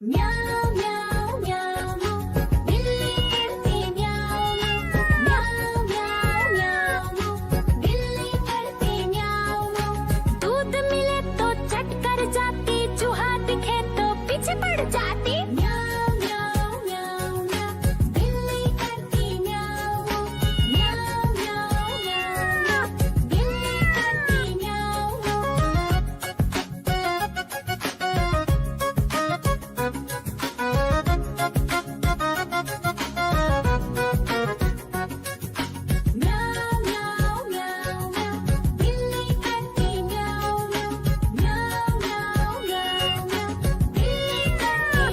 म्याऊं म्याऊं म्याऊं बिल्ली करती म्याऊं म्याऊं म्याऊं म्याऊं बिल्ली करती म्याऊं। दूध मिले तो चट कर जाती, चूहा दिखे तो पीछे पड़ जाती। म्याऊं म्याऊं म्याऊं म्याऊं बिल्ली करती म्याऊं म्याऊं म्याऊं म्याऊं बिल्ली करती म्याऊं। म्याऊं म्याऊं म्याऊं म्याऊं बिल्ली करती म्याऊं म्याऊं म्याऊं म्याऊं म्याऊं बिल्ली करती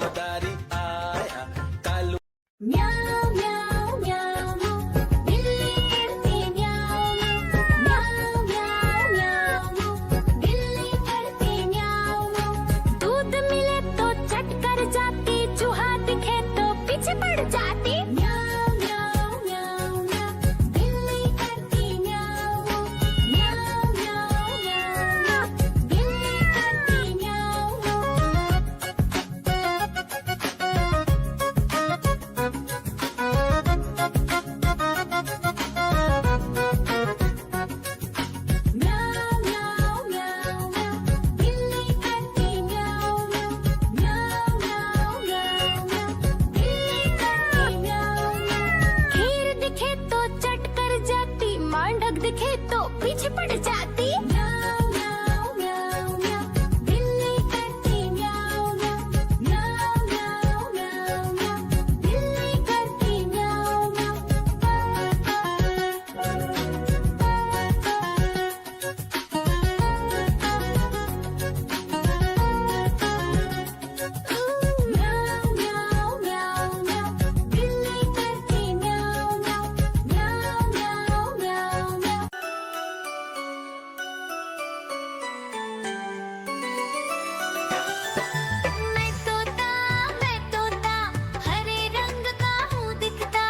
मदारी आया कालू म्याऊ म्याऊ म्याऊ म्याऊ बिल्ली करती म्याऊ म्याऊ म्याऊ म्याऊ म्याऊ बिल्ली करती म्याऊ म्याऊ दूध मिले तो चट कर जाती चूहा दिखे तो पीछे पड़ जाती म्याऊ म्याऊ म्याऊ म्याऊ बिल्ली करती म्याऊ म्याऊ म्याऊ म्याऊ बिल्ली करती म्याऊ म्याऊ म्याऊ म्याऊ म्याऊ बिल्ली करती म्याऊ म्याऊ म्याऊ म्याऊ म्याऊ म्याऊ बिल्ली करती म्याऊ म्याऊ खीर दिखे तो चट कर जाती मांडक दिखे तो पीछे पड़ जाती म्याऊ म्याऊ म्याऊ म्याऊ बिल्ली करती म्याऊ म्याऊ म्याऊ म्याऊ म्याऊ म्याऊ बिल्ली करती म्याऊ म्याऊ म्याऊ म्याऊ म्याऊ बिल्ली करती म्याऊ म्याऊ म्याऊ म्याऊ म्याऊ म्याऊ मैं तोता हरे रंग का हूँ दिखता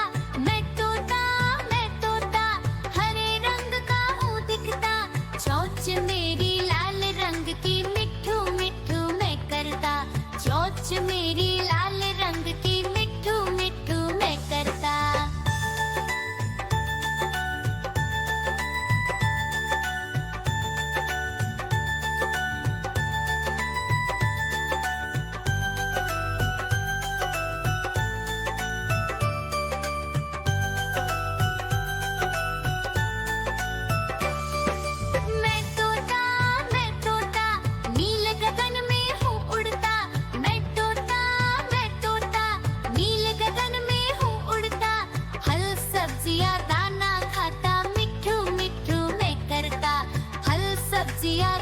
मैं तोता हरे रंग का हूँ दिखता चोंच मेरी लाल रंग की मिट्ठू मिट्ठू मैं करता चोंच मेरी लाल रंग की मिट्ठू मिट्ठू मैं करता मैं तोता नील गगन में हूँ उड़ता मैं तोता नील गगन में हूँ उड़ता फल सब्जियाँ दाना खाता मिट्ठू मिट्ठू मैं करता फल सब्जियाँ